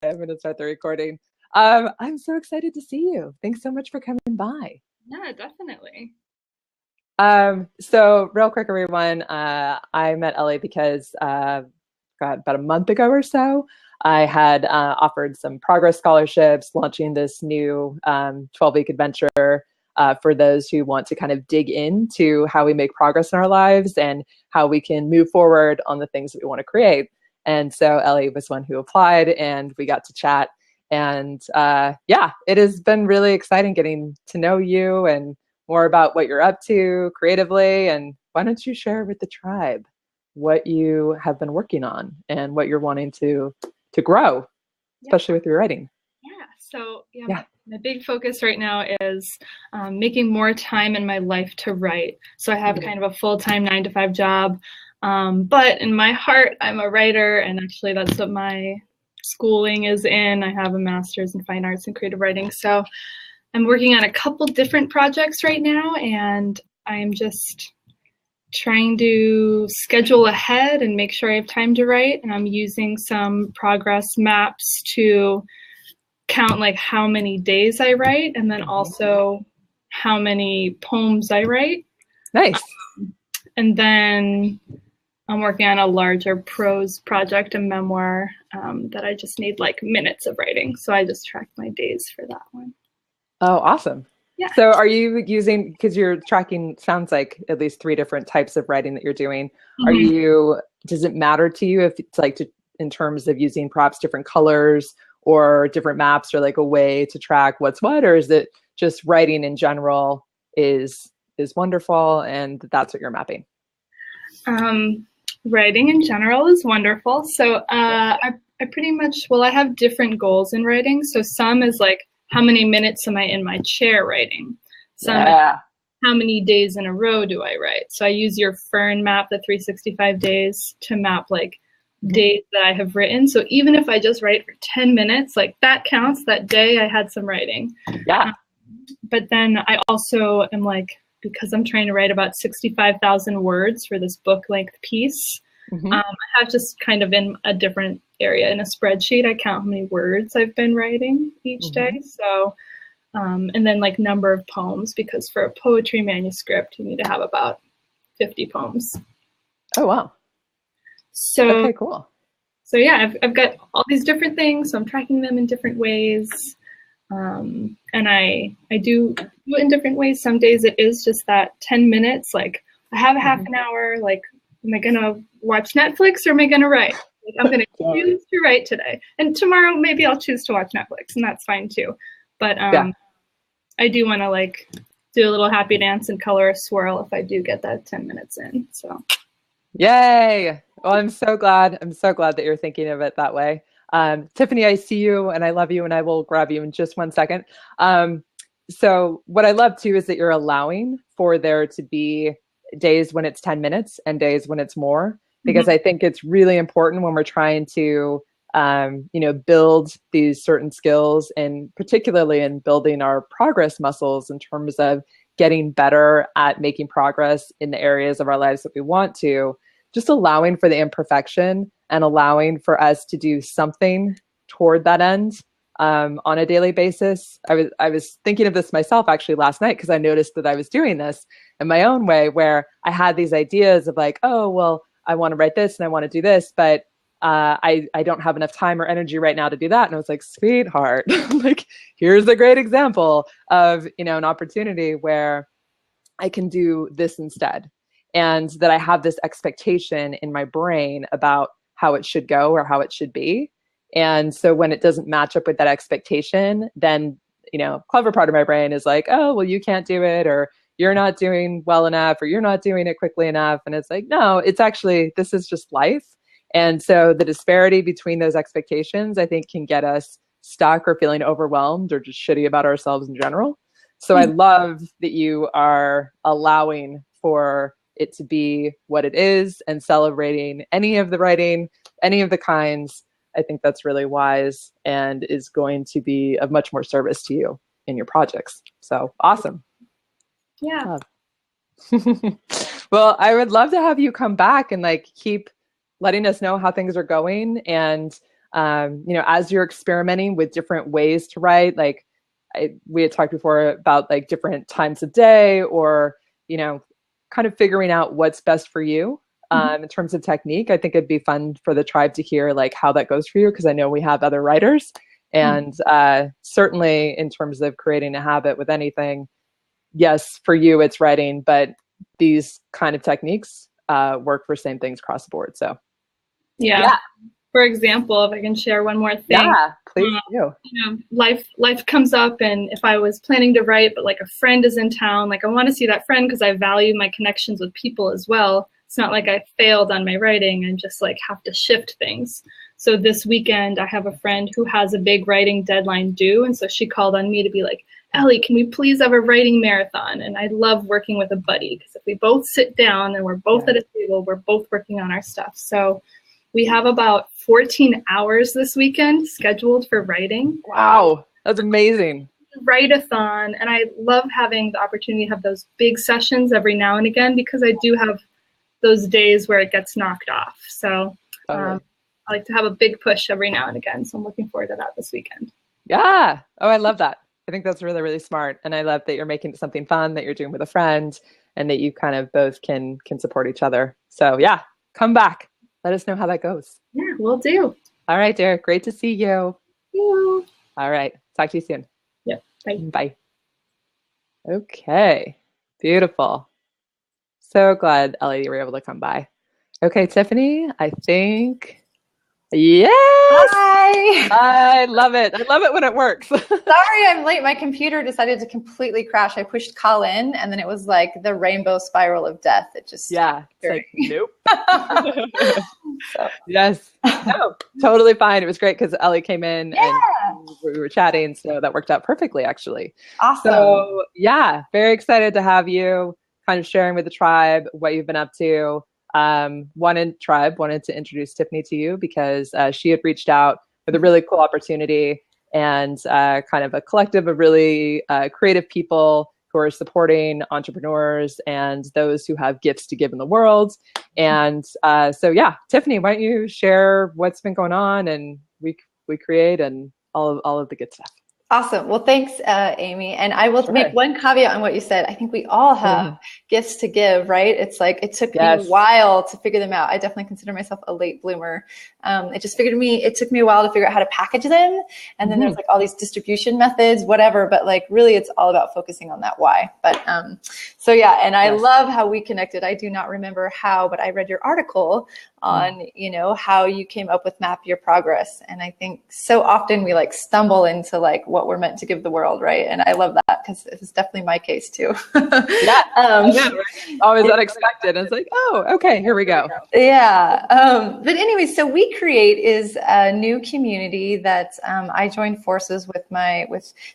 I'm going to start the recording. I'm so excited to see you. Thanks so much for coming by. Yeah, definitely. So real quick, everyone, I met Ellie because, God, about a month ago or so, I had offered some progress scholarships, launching this new 12-week adventure for those who want to kind of dig into how we make progress in our lives and how we can move forward on the things that we want to create. And so Ellie was one who applied, and we got to chat. And yeah, it has been really exciting getting to know you and more about what you're up to creatively. And why don't you share with the tribe what you have been working on and what you're wanting to grow, Yeah, especially with your writing? yeah. So, yeah, Yeah. my big focus right now is making more time in my life to write. So I have kind of a full-time 9 to 5 job, but in my heart, I'm a writer, and actually that's what my schooling is in. I have a master's in fine arts and creative writing. So I'm working on a couple different projects right now, and I'm just trying to schedule ahead and make sure I have time to write. And I'm using some progress maps to count like how many days I write, and then also how many poems I write. Nice. And then I'm working on a larger prose project, a memoir that I just need like minutes of writing. So I just track my days for that one. Oh, awesome. Yeah. So are you using, because you're tracking, sounds like at least 3 different types of writing that you're doing. Are Mhm. you, does it matter to you if it's like in terms of using perhaps different colors or different maps or like a way to track what's what, or is it just writing in general is wonderful and that's what you're mapping? Um, Writing in general is wonderful. So I pretty much, well, I have different goals in writing. So some is like, how many minutes am I in my chair writing? Some is Yeah. how many days in a row do I write? So I use your Fern map, the 365 days, to map like days that I have written. So even if I just write for 10 minutes, like that counts. That day I had some writing. Yeah. But then I also am like, because I'm trying to write about 65,000 words for this book length piece, I have just kind of in a different area in a spreadsheet. I count how many words I've been writing each day. So, and then like number of poems, because for a poetry manuscript, you need to have about 50 poems. Oh, wow. So, okay, cool. So yeah, I've got all these different things. So I'm tracking them in different ways. And I do it in different ways. Some days it is just that 10 minutes, like I have a half an hour, like, am I gonna watch Netflix or am I gonna write? Like, I'm gonna choose to write today. And tomorrow maybe I'll choose to watch Netflix, and that's fine too. But I do wanna like do a little happy dance and color a swirl if I do get that 10 minutes in. So Yay. Well, I'm so glad. I'm so glad that you're thinking of it that way. Tiffiney, I see you and I love you, and I will grab you in just 1 second. So what I love too is that you're allowing for there to be days when it's 10 minutes and days when it's more, because I think it's really important when we're trying to, build these certain skills, and particularly in building our progress muscles in terms of getting better at making progress in the areas of our lives that we want to, just allowing for the imperfection and allowing for us to do something toward that end on a daily basis. I was thinking of this myself actually last night, because I noticed that I was doing this in my own way, where I had these ideas of like, oh, well, I want to write this and I want to do this, but I don't have enough time or energy right now to do that. And I was like, sweetheart, like, here's a great example of, an opportunity where I can do this instead. And that I have this expectation in my brain about how it should go or how it should be. And so when it doesn't match up with that expectation, then, clever part of my brain is like, oh, well, you can't do it, or you're not doing well enough, or you're not doing it quickly enough. And it's like, no, it's actually, this is just life. And so the disparity between those expectations, I think, can get us stuck or feeling overwhelmed or just shitty about ourselves in general. So I love that you are allowing for it to be what it is and celebrating any of the writing, any of the kinds. I think that's really wise and is going to be of much more service to you in your projects. So awesome. yeah. Well, I would love to have you come back and like keep letting us know how things are going. And as you're experimenting with different ways to write, like we had talked before about like different times of day, or, kind of figuring out what's best for you. In terms of technique, I think it'd be fun for the tribe to hear like how that goes for you, because I know we have other writers, and certainly in terms of creating a habit with anything, yes, for you it's writing, but these kind of techniques work for same things across the board. So yeah. For example, if I can share one more thing. Yeah, please do. Life comes up, and if I was planning to write, but like a friend is in town, like I want to see that friend because I value my connections with people as well. It's not like I failed on my writing and just like have to shift things. So this weekend, I have a friend who has a big writing deadline due, and so she called on me to be like, Ellie, can we please have a writing marathon? And I love working with a buddy, because if we both sit down and we're both at a table, we're both working on our stuff. So we have about 14 hours this weekend scheduled for writing. Wow, that's amazing. Write-a-thon, and I love having the opportunity to have those big sessions every now and again, because I do have those days where it gets knocked off. So I like to have a big push every now and again. So I'm looking forward to that this weekend. Yeah. Oh, I love that. I think that's really, really smart. And I love that you're making it something fun that you're doing with a friend, and that you kind of both can support each other. So yeah, come back. Let us know how that goes. Yeah, will do. All right, Derek. Great to see you. Yeah. All right. Talk to you soon. Yep. Bye. Bye. Okay. Beautiful. So glad, Ellie, you were able to come by. Okay, Tiffiney, I think. Yes! Hi! I love it. I love it when it works. Sorry, I'm late. My computer decided to completely crash. I pushed call in, and then it was like the rainbow spiral of death. It just it's like, nope. Yes. No, totally fine. It was great because Ellie came in and we were chatting, so that worked out perfectly, actually. Awesome. So yeah, very excited to have you kind of sharing with the tribe what you've been up to. Wanted to introduce Tiffiney to you because she had reached out with a really cool opportunity, and kind of a collective of really creative people who are supporting entrepreneurs and those who have gifts to give in the world. And so yeah, Tiffiney, why don't you share what's been going on and WeCreate and all of the good stuff. Awesome. Well, thanks, Amy. And I will make one caveat on what you said. I think we all have gifts to give, right? It's like, it took me a while to figure them out. I definitely consider myself a late bloomer. It took me a while to figure out how to package them. And then there's like all these distribution methods, whatever, but like really it's all about focusing on that why. But, so yeah, and I love how we connected. I do not remember how, but I read your article on, how you came up with Map Your Progress. And I think so often we like stumble into like what we're meant to give the world, right? And I love that because it's definitely my case too. Always unexpected. It's like, oh, okay, here we go. Yeah. But anyway, so WeCreate is a new community that I joined forces with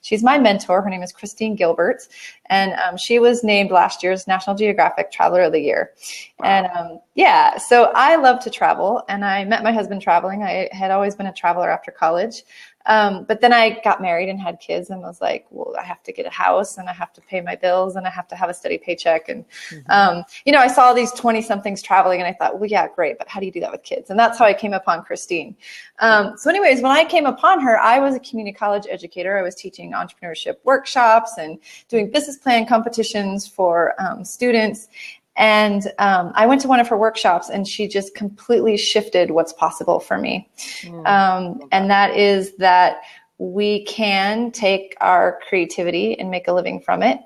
she's my mentor. Her name is Christine Gilbert. And she was named last year's National Geographic Traveler of the Year. Wow. And so I love to travel, and I met my husband traveling. I had always been a traveler after college. But then I got married and had kids and was like, well, I have to get a house and I have to pay my bills and I have to have a steady paycheck. And, I saw these 20 somethings traveling and I thought, well, yeah, great. But how do you do that with kids? And that's how I came upon Christine. So anyways, when I came upon her, I was a community college educator. I was teaching entrepreneurship workshops and doing business plan competitions for students. And I went to one of her workshops and she just completely shifted what's possible for me. And that is that we can take our creativity and make a living from it.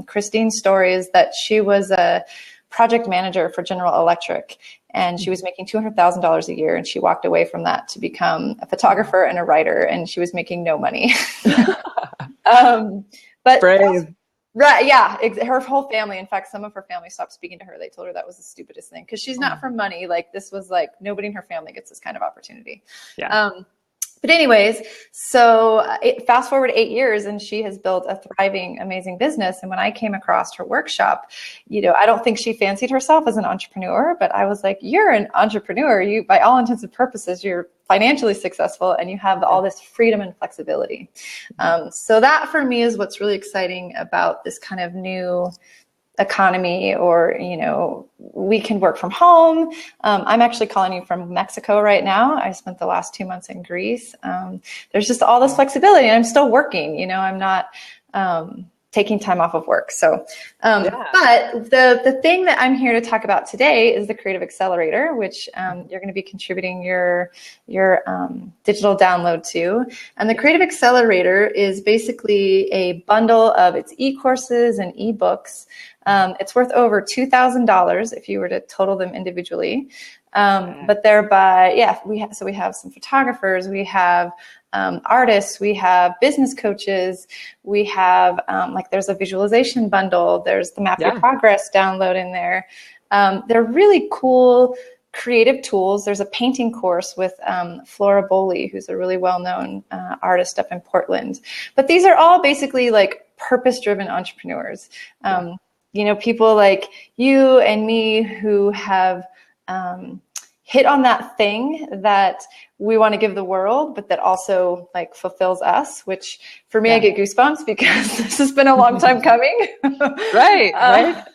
Christine's story is that she was a project manager for General Electric, and she was making $200,000 a year. And she walked away from that to become a photographer and a writer, and she was making no money. But brave. Right. Yeah. Her whole family. In fact, some of her family stopped speaking to her. They told her that was the stupidest thing because she's not for money. Like this was like nobody in her family gets this kind of opportunity. Yeah. But anyways, so fast forward 8 years and she has built a thriving, amazing business. And when I came across her workshop, I don't think she fancied herself as an entrepreneur, but I was like, you're an entrepreneur. You, by all intents and purposes, you're financially successful and you have all this freedom and flexibility. So that for me is what's really exciting about this kind of new economy, or, we can work from home. I'm actually calling you from Mexico right now. I spent the last 2 months in Greece. There's just all this flexibility, and I'm still working. I'm not taking time off of work. So, but the thing that I'm here to talk about today is the Creative Accelerator, which you're going to be contributing your digital download to. And the Creative Accelerator is basically a bundle of its e-courses and e-books. It's worth over $2,000 if you were to total them individually. But they're by, we have some photographers, we have artists, we have business coaches, we have there's a visualization bundle, there's the Map Your Progress download in there. They're really cool creative tools. There's a painting course with Flora Bowley, who's a really well-known artist up in Portland. But these are all basically like purpose-driven entrepreneurs. People like you and me who have hit on that thing that we want to give the world, but that also like fulfills us, which for me, I get goosebumps because this has been a long time coming. Right.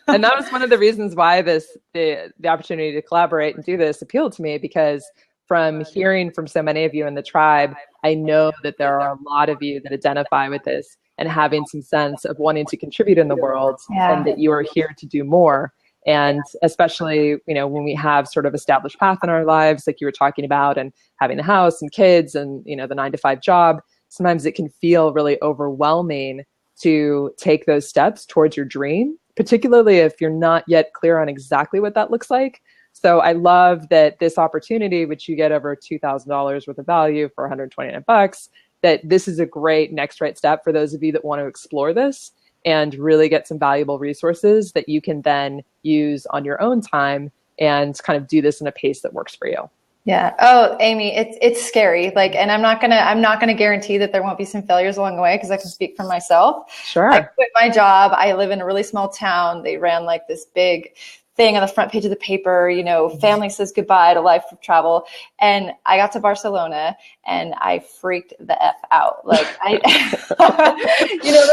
And that was one of the reasons why the opportunity to collaborate and do this appealed to me, because from hearing from so many of you in the tribe, I know that there are a lot of you that identify with this and having some sense of wanting to contribute in the world, and that you are here to do more. And especially, when we have sort of established path in our lives, like you were talking about, and having the house and kids and, the 9-to-5 job, sometimes it can feel really overwhelming to take those steps towards your dream, particularly if you're not yet clear on exactly what that looks like. So I love that this opportunity, which you get over $2,000 worth of value for $129, that this is a great next right step for those of you that want to explore this and really get some valuable resources that you can then use on your own time and kind of do this in a pace that works for you. Yeah. Oh, Amy, it's scary. And I'm not gonna guarantee that there won't be some failures along the way, because I can speak for myself. Sure. I quit my job. I live in a really small town. They ran like this big thing on the front page of the paper, family says goodbye to life of travel. And I got to Barcelona and I freaked the F out. They're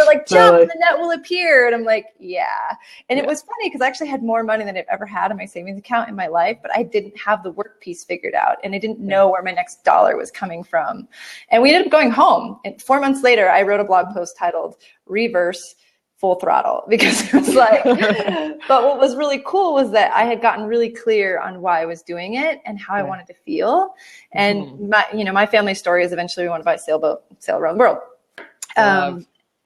like, jump, the net will appear. And I'm like, yeah. And it was funny because I actually had more money than I've ever had in my savings account in my life, but I didn't have the work piece figured out. And I didn't know where my next dollar was coming from. And we ended up going home. And 4 months later, I wrote a blog post titled Reverse Full Throttle, because it was like, but what was really cool was that I had gotten really clear on why I was doing it and how I wanted to feel. And my family story is eventually we want to buy a sailboat, sail around the world.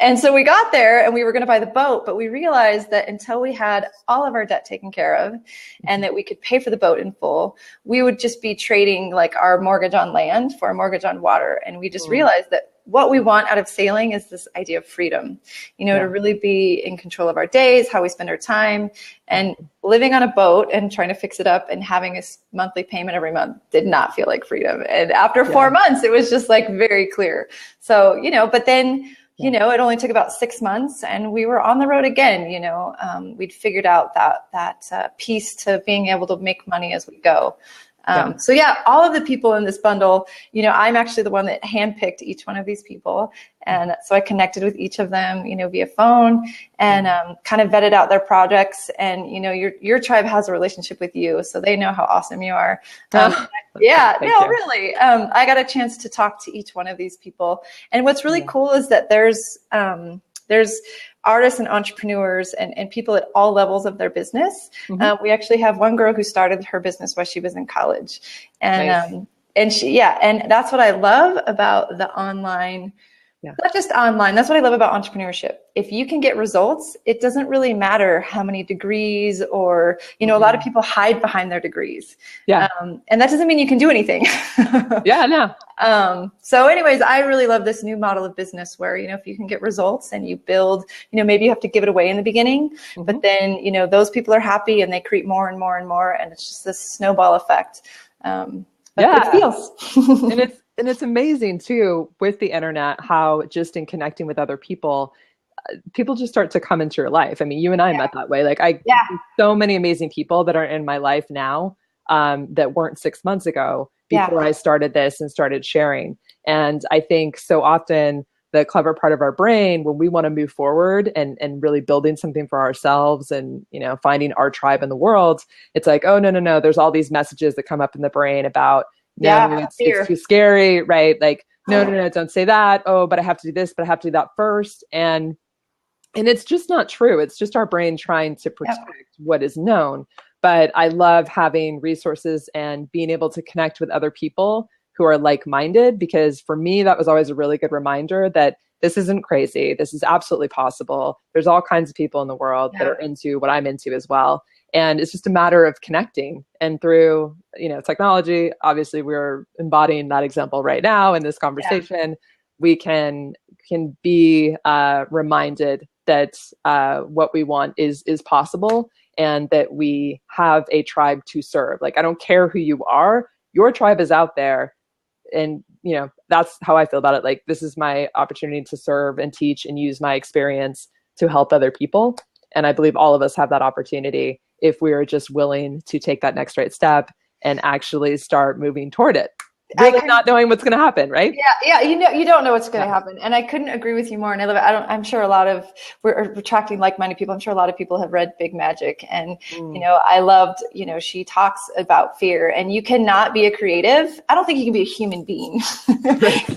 And so we got there and we were going to buy the boat, but we realized that until we had all of our debt taken care of and that we could pay for the boat in full, we would just be trading like our mortgage on land for a mortgage on water. And we just realized that what we want out of sailing is this idea of freedom, to really be in control of our days, how we spend our time, and living on a boat and trying to fix it up and having a monthly payment every month did not feel like freedom. And after 4 months, it was just like very clear. So, but then, it only took about 6 months and we were on the road again. We'd figured out that piece to being able to make money as we go. So all of the people in this bundle, I'm actually the one that handpicked each one of these people. And so I connected with each of them, via phone and kind of vetted out their projects. And, your tribe has a relationship with you, so they know how awesome you are. Really. I got a chance to talk to each one of these people. And what's really cool is that there's artists and entrepreneurs and people at all levels of their business. We actually have one girl who started her business while she was in college. And and that's what I love about the online, not just online. That's what I love about entrepreneurship. If you can get results, it doesn't really matter how many degrees or, a lot of people hide behind their degrees. And that doesn't mean you can do anything. So anyways, I really love this new model of business where, if you can get results and you build, maybe you have to give it away in the beginning, but then, those people are happy and they create more and more and more. And it's just this snowball effect. It feels. And it's amazing too, with the internet, how just in connecting with other people just start to come into your life. I mean, you and I met that way. Like so many amazing people that are in my life now that weren't 6 months ago before I started this and started sharing. And I think so often the clever part of our brain when we want to move forward and really building something for ourselves and, you know, finding our tribe in the world. It's like, oh, no. There's all these messages that come up in the brain about, no, it's too scary, right? Like, no, don't say that. Oh, but I have to do this, but I have to do that first. And it's just not true. It's just our brain trying to protect what is known. But I love having resources and being able to connect with other people who are like-minded, because for me, that was always a really good reminder that this isn't crazy. This is absolutely possible. There's all kinds of people in the world that are into what I'm into as well. And it's just a matter of connecting. And through, you know, technology, obviously we're embodying that example right now in this conversation. We can be reminded that what we want is possible, and that we have a tribe to serve. Like, I don't care who you are, your tribe is out there. And, you know, that's how I feel about it. Like, this is my opportunity to serve and teach and use my experience to help other people. And I believe all of us have that opportunity if we are just willing to take that next right step and actually start moving toward it. Really not knowing what's going to happen, right? Yeah. You know, you don't know what's going to happen, and I couldn't agree with you more. And I love it. I'm sure a lot of we're attracting like-minded people. I'm sure a lot of people have read Big Magic, and you know, I loved. You know, she talks about fear, and you cannot be a creative. I don't think you can be a human being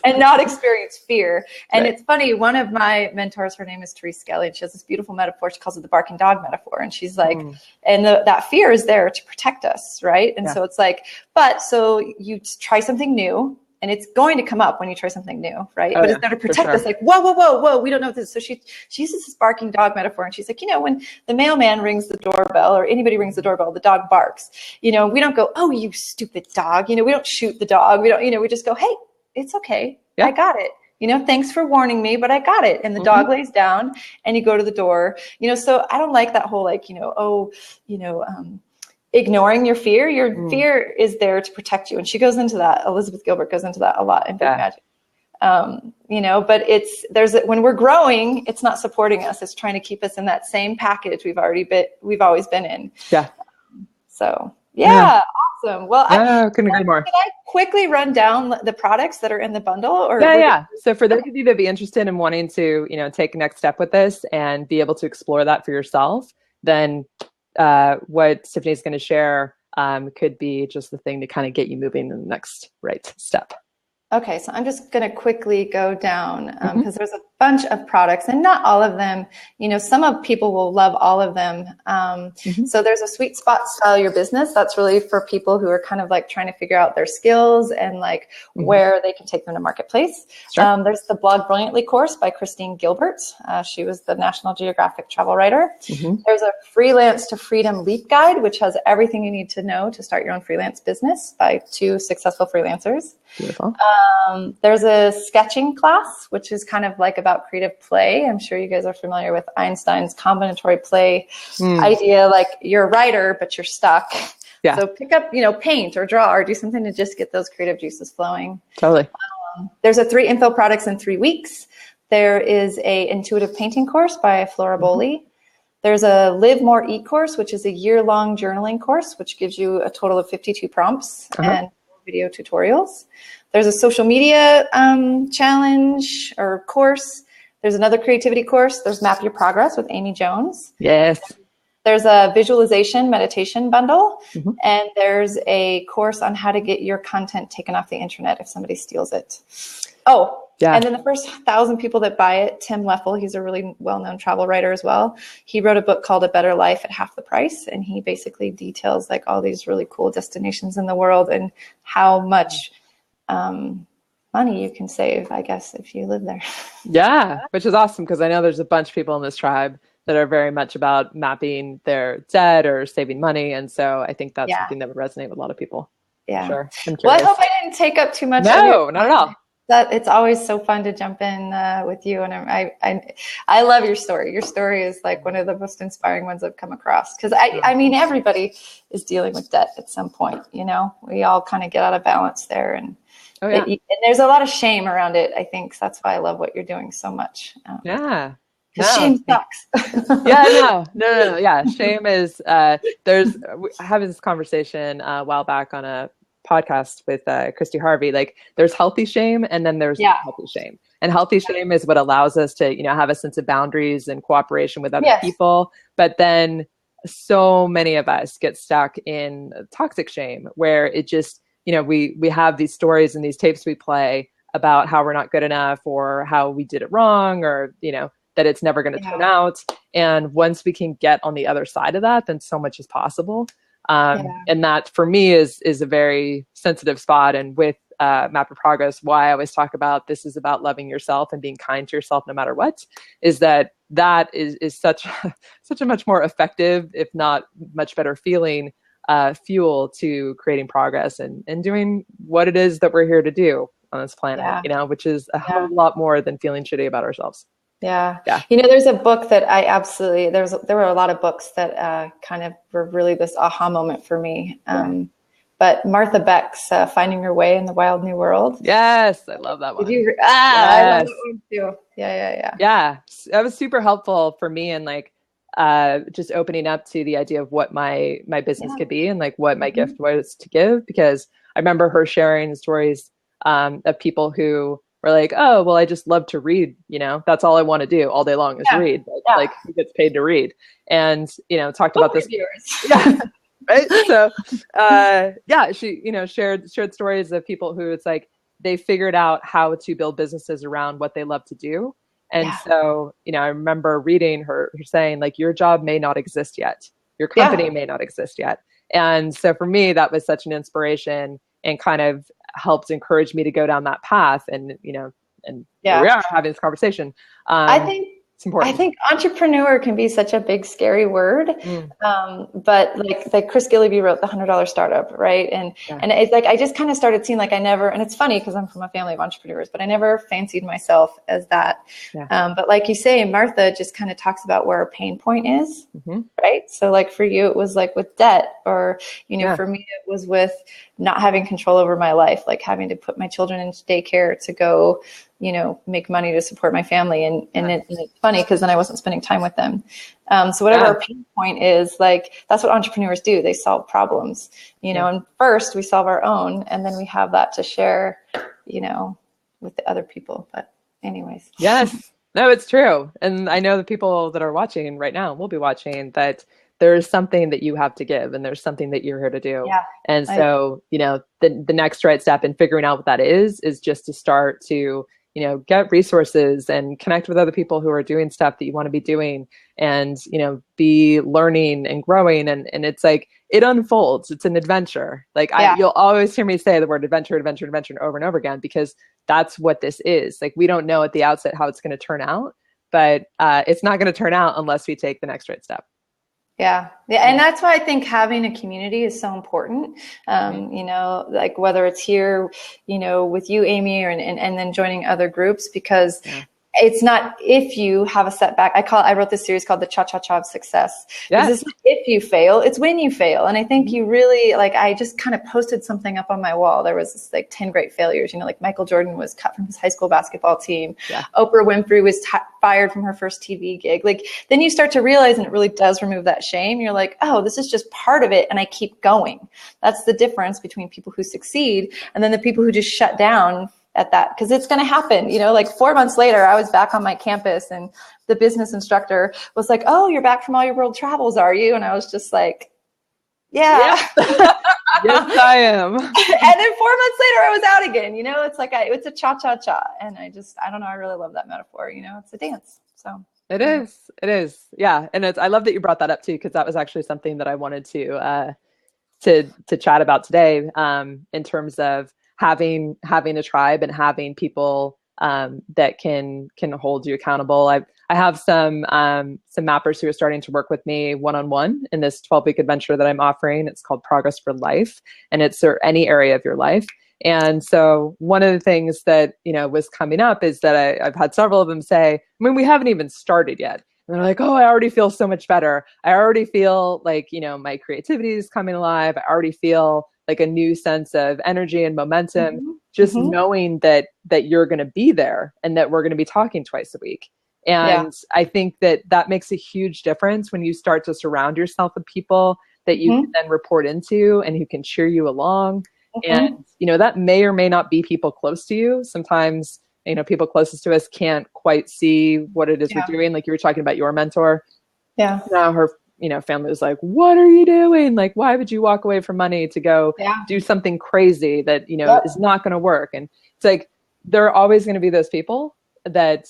and not experience fear. And it's funny. One of my mentors, her name is Therese Skelly, and she has this beautiful metaphor. She calls it the barking dog metaphor, and she's like, and that fear is there to protect us, right? And so it's like, but so you try something new, and it's going to come up when you try something new, right? But it's there to protect us. Like, whoa, we don't know this. So she uses this barking dog metaphor, and she's like, you know, when the mailman rings the doorbell or anybody rings the doorbell, the dog barks. You know, we don't go, oh, you stupid dog. You know, we don't shoot the dog. We don't, you know, we just go, hey, it's okay. I got it. You know, thanks for warning me, but I got it. And the dog lays down, and you go to the door. You know, so I don't like that whole, like, you know, ignoring your fear. Your fear is there to protect you. And she goes into that. Elizabeth Gilbert goes into that a lot in Big Magic. You know, but when we're growing, it's not supporting us. It's trying to keep us in that same package we've always been in. So awesome. Well, I couldn't agree more. Can I quickly run down the products that are in the bundle? Or So for those of you that be interested in wanting to, you know, take a next step with this and be able to explore that for yourself, then what Tiffiney's going to share could be just the thing to kind of get you moving in the next right step. Okay, so I'm just going to quickly go down because there's a bunch of products, and not all of them, you know, some of people will love all of them. So there's a sweet spot style your business. That's really for people who are kind of like trying to figure out their skills and like where they can take them to marketplace. There's the Blog Brilliantly course by Christine Gilbert. She was the National Geographic travel writer. There's a Freelance to Freedom Leap Guide, which has everything you need to know to start your own freelance business by 2 successful freelancers. Beautiful. There's a sketching class, which is kind of like about creative play. I'm sure you guys are familiar with Einstein's combinatory play idea. Like, you're a writer, but you're stuck. So pick up, you know, paint or draw or do something to just get those creative juices flowing. Totally. There's a 3 info products in 3 weeks. There is a intuitive painting course by Flora Bowley. There's a Live More Eat course, which is a year-long journaling course, which gives you a total of 52 prompts and video tutorials. There's a social media challenge or course. There's another creativity course. There's Map Your Progress with Amy Jones. Yes. There's a visualization meditation bundle. And there's a course on how to get your content taken off the internet if somebody steals it. And then the first 1,000 people that buy it, Tim Leffel, he's a really well-known travel writer as well. He wrote a book called A Better Life at Half the Price. And he basically details like all these really cool destinations in the world and how much money you can save, I guess, if you live there. Which is awesome, because I know there's a bunch of people in this tribe that are very much about mapping their debt or saving money. And so I think that's something that would resonate with a lot I hope I didn't take up too much. No, not at all. It's always so fun to jump in with you, and I love your story. Your story is like one of the most inspiring ones I've come across, because I mean, everybody is dealing with debt at some point. You know, we all kind of get out of balance there, and and there's a lot of shame around it, I think. So that's why I love what you're doing so much. Shame sucks. No. Yeah, shame is. I had this conversation a while back on a podcast with Christy Harvey, like there's healthy shame and then there's healthy shame. And healthy shame is what allows us to, have a sense of boundaries and cooperation with other people. But then so many of us get stuck in toxic shame where it just, we have these stories and these tapes we play about how we're not good enough or how we did it wrong or, that it's never going to turn out. And once we can get on the other side of that, then so much is possible. And that for me is a very sensitive spot. And with Map of Progress, why I always talk about this is about loving yourself and being kind to yourself no matter what, is that is such a much more effective, if not much better feeling fuel to creating progress and doing what it is that we're here to do on this planet, which is a whole lot more than feeling shitty about ourselves. Yeah. There's a book that I absolutely, there were a lot of books that kind of were really this aha moment for me. But Martha Beck's Finding Your Way in the Wild New World. Yes, I love that one. Did you? I love that one too. Yeah. That was super helpful for me and like just opening up to the idea of what my business could be and like what my gift was to give, because I remember her sharing stories of people who were like, oh, well, I just love to read, that's all I want to do all day long is read. But, like who gets paid to read? And, talked about this. Right. So, she, shared stories of people who it's like, they figured out how to build businesses around what they love to do. And so, I remember reading her saying like, your job may not exist yet. Your company may not exist yet. And so for me, that was such an inspiration and kind of helped encourage me to go down that path. And, here we are having this conversation. I think it's important. I think entrepreneur can be such a big, scary word. But like Chris Gilliby wrote The $100 Startup, right? And it's like, I just kind of started seeing like I never, and it's funny because I'm from a family of entrepreneurs, but I never fancied myself as that. But like you say, Martha just kind of talks about where our pain point is, right? So like for you, it was like with debt or, for me, it was with not having control over my life, like having to put my children into daycare to go, make money to support my family. And it's funny because then I wasn't spending time with them. So whatever our pain point is, like, that's what entrepreneurs do. They solve problems, and first we solve our own and then we have that to share, with the other people. But anyways. Yes, no, it's true. And I know the people that are watching right now will be watching that there's something that you have to give and there's something that you're here to do. And so, the next right step in figuring out what that is just to start to, get resources and connect with other people who are doing stuff that you want to be doing and, be learning and growing. And it's like, it unfolds. It's an adventure. Like you'll always hear me say the word adventure over and over again, because that's what this is. Like, we don't know at the outset how it's going to turn out, but it's not going to turn out unless we take the next right step. Yeah. And that's why I think having a community is so important. Like whether it's here, with you, Amy, and then joining other groups, because it's not if you have a setback. I wrote this series called The Cha-Cha-Cha of Success. It's not if you fail, it's when you fail. And I think you really, I just kind of posted something up on my wall. There was this 10 great failures, like Michael Jordan was cut from his high school basketball team. Oprah Winfrey was fired from her first TV gig. Then you start to realize, and it really does remove that shame. You're like, oh, this is just part of it. And I keep going. That's the difference between people who succeed and then the people who just shut down at that, because it's going to happen. 4 months later, I was back on my campus and the business instructor was like, oh, you're back from all your world travels, are you? And I was just like, yeah. Yes, I am. And then 4 months later, I was out again. It's like, it's a cha-cha-cha. And I don't know. I really love that metaphor. It's a dance. So it is. Yeah. And I love that you brought that up too, because that was actually something that I wanted to chat about today, in terms of having a tribe and having people that can hold you accountable. I have some mappers who are starting to work with me one-on-one in this 12-week adventure that I'm offering. It's called Progress for Life, and it's any area of your life. And so one of the things that, was coming up is that I've had several of them say, we haven't even started yet. And they're like, oh, I already feel so much better. I already feel like, my creativity is coming alive. I already feel like a new sense of energy and momentum, just knowing that you're going to be there and that we're going to be talking twice a week. And I think that makes a huge difference when you start to surround yourself with people that you can then report into and who can cheer you along. And, that may or may not be people close to you. Sometimes, people closest to us can't quite see what it is we're doing. Like you were talking about your mentor. Yeah. Now her, family was like, what are you doing? Like, why would you walk away from money to go do something crazy that, is not going to work? And it's like, there are always going to be those people that,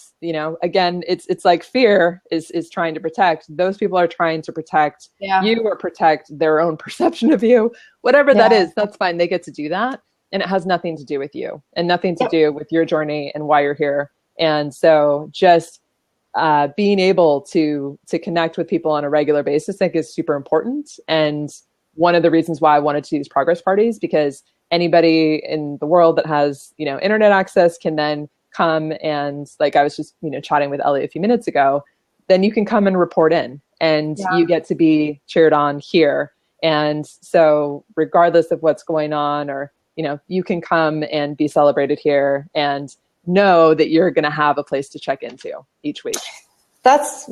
again, it's like fear is trying to protect. Those people are trying to protect you or protect their own perception of you, whatever that is, that's fine. They get to do that. And it has nothing to do with you and nothing to do with your journey and why you're here. And so just being able to connect with people on a regular basis, I think is super important. And one of the reasons why I wanted to do these progress parties, because anybody in the world that has, internet access can then come and, like I was just, chatting with Ellie a few minutes ago, then you can come and report in and you get to be cheered on here. And so regardless of what's going on, or, you can come and be celebrated here and know that you're going to have a place to check into each week.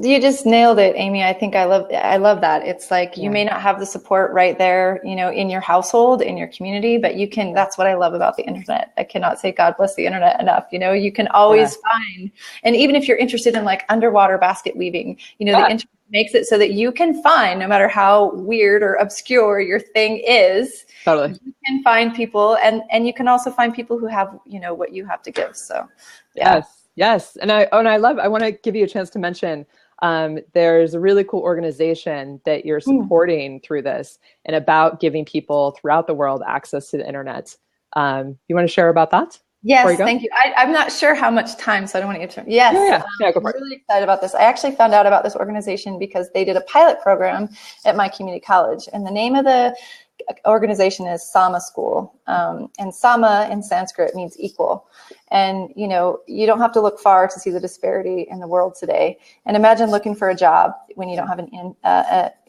You just nailed it, Amy. I think I love that. It's like you may not have the support right there, in your household, in your community, but you can, that's what I love about the internet. I cannot say God bless the internet enough. You can always find, and even if you're interested in like underwater basket weaving, the internet makes it so that you can find, no matter how weird or obscure your thing is, you can find people, and you can also find people who have, what you have to give. So Yes. And I want to give you a chance to mention, there's a really cool organization that you're supporting through this and about giving people throughout the world access to the internet. You want to share about that? Yes, thank you. I'm not sure how much time, so I don't want to get to it. Yes, go for I'm really excited about this. I actually found out about this organization because they did a pilot program at my community college, and the name of the organization is Sama School, and Sama in Sanskrit means equal. And you don't have to look far to see the disparity in the world today. And imagine looking for a job when you don't have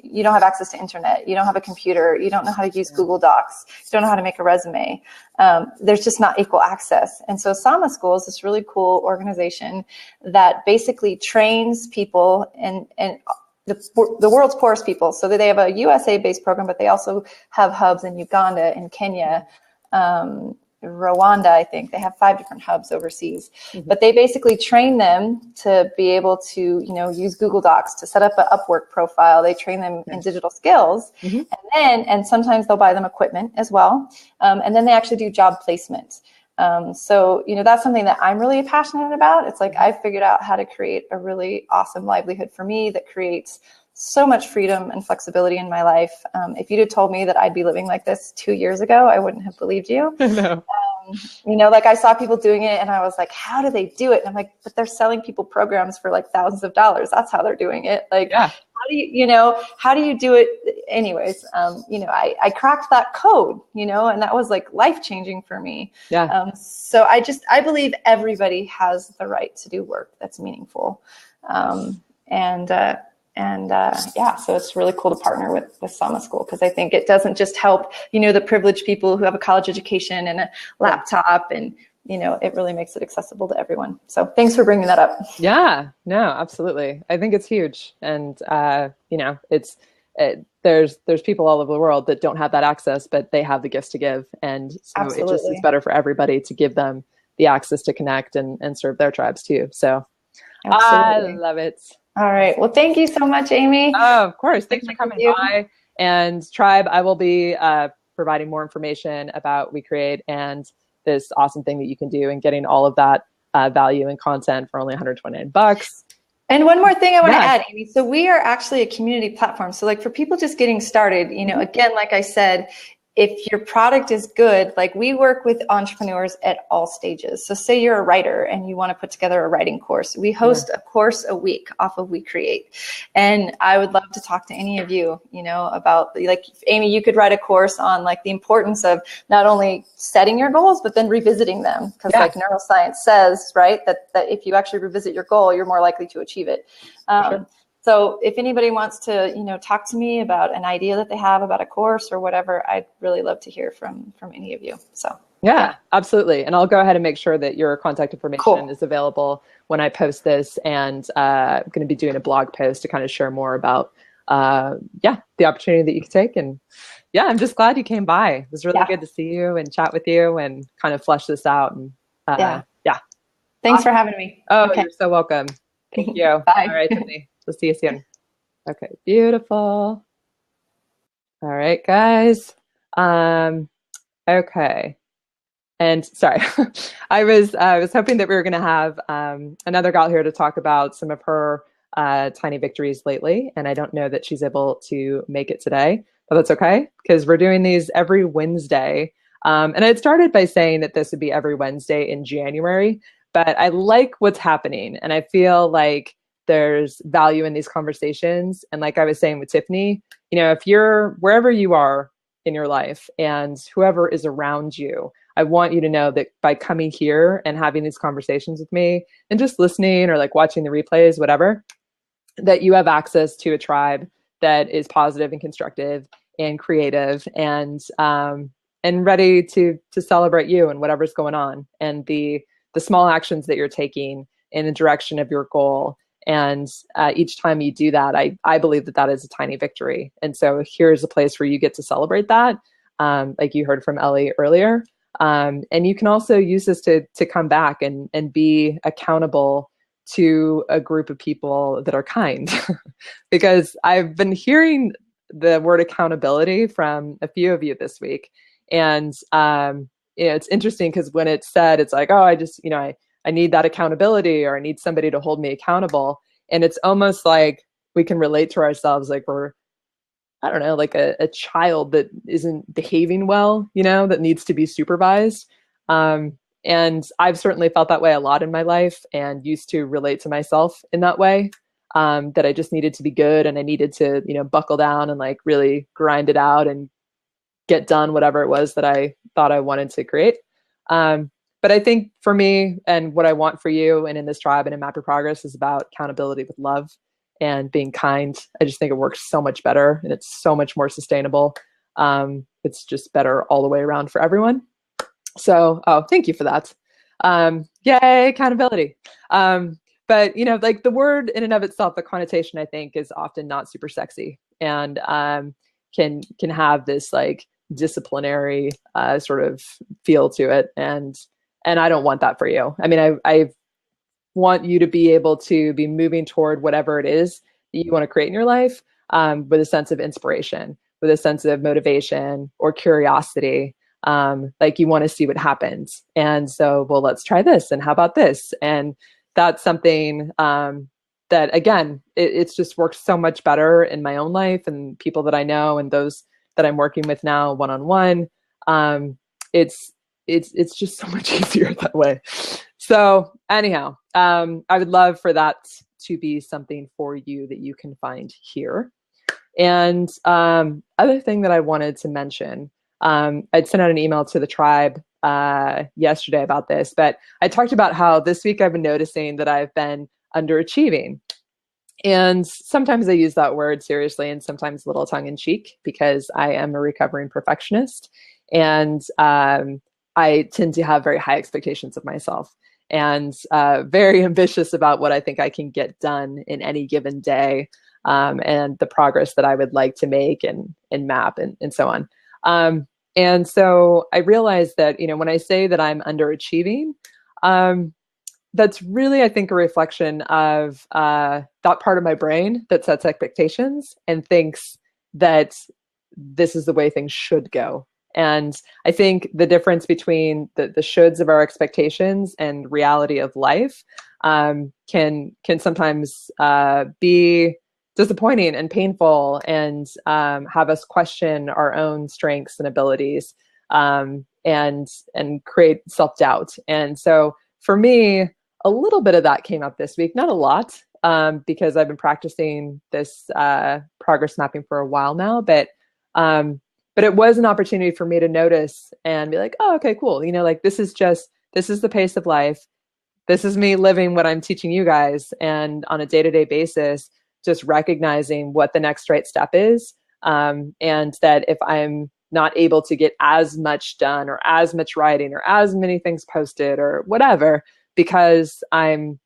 you don't have access to internet, you don't have a computer, you don't know how to use Google Docs, you don't know how to make a resume. There's just not equal access. And so Sama School is this really cool organization that basically trains people and the world's poorest people. So they have a USA-based program, but they also have hubs in Uganda and Kenya, Rwanda, I think. They have 5 different hubs overseas. But they basically train them to be able to, use Google Docs to set up an Upwork profile. They train them in digital skills. And sometimes they'll buy them equipment as well. And then they actually do job placement. So, that's something that I'm really passionate about. It's like I figured out how to create a really awesome livelihood for me that creates so much freedom and flexibility in my life. If you'd have told me that I'd be living like this 2 years ago, I wouldn't have believed you. No. Like I saw people doing it and I was like, how do they do it? And I'm like, but they're selling people programs for like thousands of dollars. That's how they're doing it. Like, how do you do it? Anyways, I cracked that code, and that was like life-changing for me. So I believe everybody has the right to do work that's meaningful. So it's really cool to partner with Sama School, because I think it doesn't just help, the privileged people who have a college education and a laptop, and, it really makes it accessible to everyone. So thanks for bringing that up. Yeah, no, absolutely. I think it's huge. And, there's people all over the world that don't have that access, but they have the gifts to give. And so it just is better for everybody to give them the access to connect and serve their tribes too. So I love it. All right. Well, thank you so much, Amy. Oh, of course. Thanks for coming by. And Tribe, I will be providing more information about WeCreate and this awesome thing that you can do and getting all of that value and content for only $129. And one more thing I want to add, Amy. So we are actually a community platform. So like for people just getting started, again, like I said, if your product is good, like we work with entrepreneurs at all stages. So say you're a writer and you want to put together a writing course. We host a course a week off of WeCreate. And I would love to talk to any of you, about, like, Amy, you could write a course on like the importance of not only setting your goals, but then revisiting them. Because like neuroscience says, right, that if you actually revisit your goal, you're more likely to achieve it. So if anybody wants to, talk to me about an idea that they have about a course or whatever, I'd really love to hear from any of you. So yeah, absolutely. And I'll go ahead and make sure that your contact information is available when I post this. And I'm going to be doing a blog post to kind of share more about yeah, the opportunity that you could take. And yeah, I'm just glad you came by. It was really good to see you and chat with you and kind of flesh this out. And yeah. Thanks for having me. Oh, you're so welcome. Thank you. Bye. All right, Tiffany. We'll see you soon. Okay, beautiful. All right, guys. Okay. And sorry, I was hoping that we were going to have another gal here to talk about some of her tiny victories lately, and I don't know that she's able to make it today, but that's okay because we're doing these every Wednesday. And I had started by saying that this would be every Wednesday in January, but I like what's happening, and I feel like there's value in these conversations. And like I was saying with Tiffiney, if you're wherever you are in your life and whoever is around you, I want you to know that by coming here and having these conversations with me and just listening or like watching the replays, whatever, that you have access to a tribe that is positive and constructive and creative and ready to celebrate you and whatever's going on and the small actions that you're taking in the direction of your goal. And each time you do that, I believe that is a tiny victory. And so here's a place where you get to celebrate that, like you heard from Ellie earlier. And you can also use this to come back and be accountable to a group of people that are kind. Because I've been hearing the word accountability from a few of you this week. And it's interesting because when it's said, it's like, oh, I just, I need that accountability or I need somebody to hold me accountable. And it's almost like we can relate to ourselves like we're, I don't know, like a child that isn't behaving well, that needs to be supervised. And I've certainly felt that way a lot in my life and used to relate to myself in that way, that I just needed to be good and I needed to, buckle down and like really grind it out and get done whatever it was that I thought I wanted to create. But I think for me and what I want for you and in this tribe and in Map Your Progress is about accountability with love and being kind. I just think it works so much better and it's so much more sustainable. It's just better all the way around for everyone. So, thank you for that. Yay, accountability. But like the word in and of itself, the connotation I think is often not super sexy and can have this like disciplinary sort of feel to it. And I don't want that for you. I mean, I want you to be able to be moving toward whatever it is that you want to create in your life, with a sense of inspiration, with a sense of motivation or curiosity. Like you want to see what happens. And so, well, let's try this. And how about this? And that's something that, again, it's just worked so much better in my own life and people that I know and those that I'm working with now one-on-one. It's just so much easier that way. So anyhow, I would love for that to be something for you that you can find here. And other thing that I wanted to mention, I'd sent out an email to the tribe yesterday about this, but I talked about how this week I've been noticing that I've been underachieving. And sometimes I use that word seriously and sometimes a little tongue in cheek because I am a recovering perfectionist. And I tend to have very high expectations of myself and very ambitious about what I think I can get done in any given day, and the progress that I would like to make and map and so on. And so I realized that, when I say that I'm underachieving, that's really, I think, a reflection of that part of my brain that sets expectations and thinks that this is the way things should go. And I think the difference between the shoulds of our expectations and reality of life can sometimes be disappointing and painful and have us question our own strengths and abilities, and create self-doubt. And so for me, a little bit of that came up this week, not a lot, because I've been practicing this progress mapping for a while now, but it was an opportunity for me to notice and be like, oh, okay, cool. Like this is the pace of life. This is me living what I'm teaching you guys. And on a day-to-day basis, just recognizing what the next right step is. And that if I'm not able to get as much done or as much writing or as many things posted or whatever, because I'm,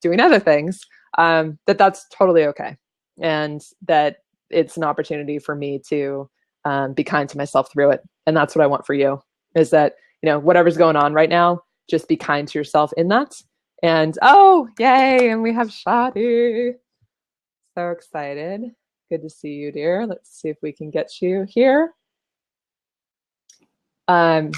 doing other things, that's totally okay. And that it's an opportunity for me to be kind to myself through it. And that's what I want for you, is that, whatever's going on right now, just be kind to yourself in that. And oh, yay. And we have Shadee. So excited. Good to see you, dear. Let's see if we can get you here. Hey.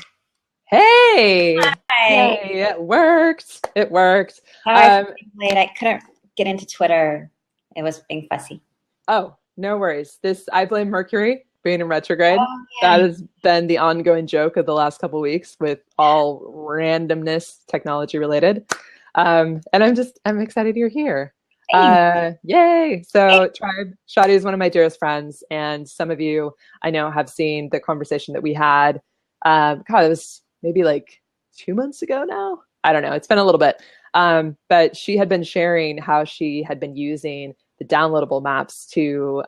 Hi. Yay, it worked. It worked. Late. I couldn't get into Twitter. It was being fussy. Oh, no worries. I blame Mercury being in retrograde. Oh, yeah. That has been the ongoing joke of the last couple of weeks with all randomness technology related. And I'm excited you're here. Yay. So Shadee is one of my dearest friends, and some of you I know have seen the conversation that we had. God, it was maybe like 2 months ago now. I don't know. It's been a little bit. But she had been sharing how she had been using the downloadable maps to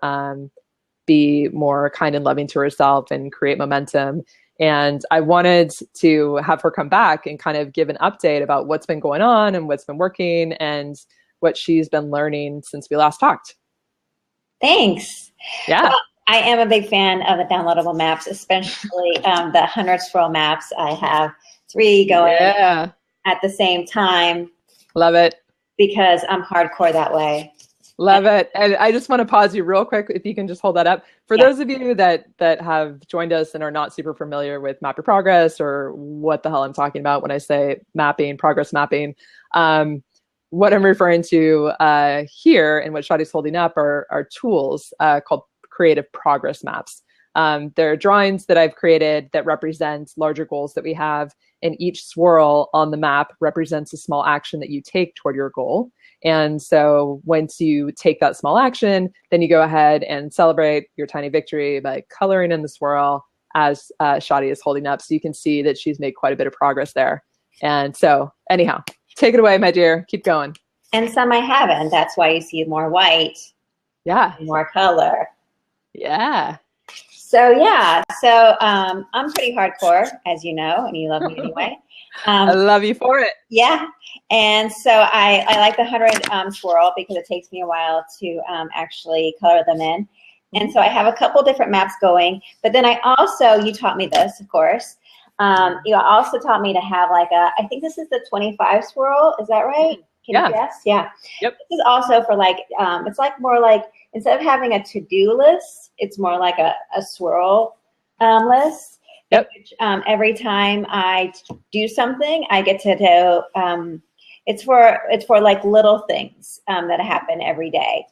be more kind and loving to herself and create momentum. And I wanted to have her come back and kind of give an update about what's been going on and what's been working and what she's been learning since we last talked. Thanks. Yeah. Well, I am a big fan of the downloadable maps, especially the 100 swirl maps. I have 3 going at the same time. Love it. Because I'm hardcore that way. Love it. And I just want to pause you real quick, if you can just hold that up. For those of you that have joined us and are not super familiar with Map Your Progress, or what the hell I'm talking about when I say mapping, progress mapping, what I'm referring to here and what Shadee's holding up are tools called creative progress maps. They're drawings that I've created that represent larger goals that we have, and each swirl on the map represents a small action that you take toward your goal. And so once you take that small action, then you go ahead and celebrate your tiny victory by coloring in the swirl as Shadee is holding up. So you can see that she's made quite a bit of progress there. And so anyhow, take it away, my dear. Keep going. And some I haven't. That's why you see more white. Yeah. More color. Yeah. So I'm pretty hardcore, as you know, and you love me anyway. I love you for it. Yeah. And so I like the 100 swirl because it takes me a while to actually color them in. And so I have a couple different maps going, but then I also, you taught me this, of course. You also taught me to have I think this is the 25 swirl. Is that right? Can you guess? Yeah. Yep. This is also for it's more like, instead of having a to-do list, it's more like a swirl list. Yep. Which, every time I do something, I get to do. It's for like little things that happen every day.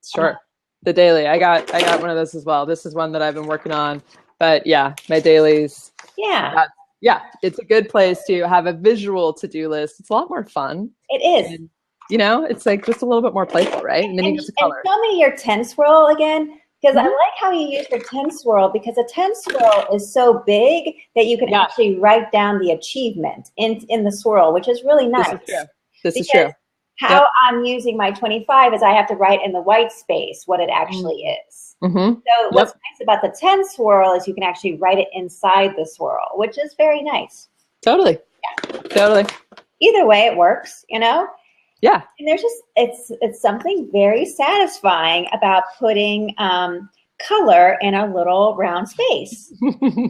Sure. The daily. I got one of those as well. This is one that I've been working on. But yeah, my dailies. Yeah. It's a good place to have a visual to-do list. It's a lot more fun. It is. And, it's like just a little bit more playful, right? And then you get to color. And show me your 10 swirl again. Because I like how you use your 10 swirl, because a 10 swirl is so big that you can actually write down the achievement in the swirl, which is really nice. This is true. How I'm using my 25 is I have to write in the white space what it actually is. Mm-hmm. So what's nice about the 10 swirl is you can actually write it inside the swirl, which is very nice. Totally. Yeah. Totally. Either way, it works, Yeah. And there's just, it's something very satisfying about putting color in a little round space.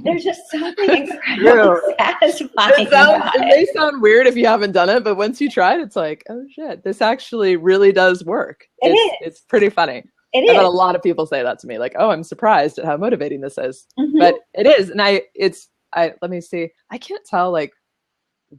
There's just something incredibly satisfying about it. It may sound weird if you haven't done it, but once you try it, it's like, oh shit, this actually really does work. It's pretty funny. I've had a lot of people say that to me, like, oh, I'm surprised at how motivating this is. Mm-hmm. But it is. And let me see. I can't tell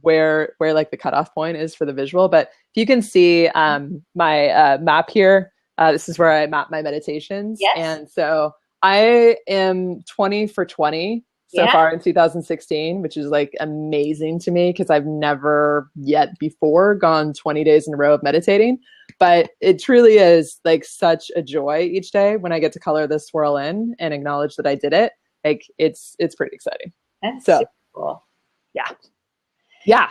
where like the cutoff point is for the visual, but if you can see my map here, this is where I map my meditations. Yes. And so I am 20 for 20 so far in 2016, which is amazing to me because I've never yet before gone 20 days in a row of meditating. But it truly is such a joy each day when I get to color this swirl in and acknowledge that I did it. It's pretty exciting. That's super cool. Yeah.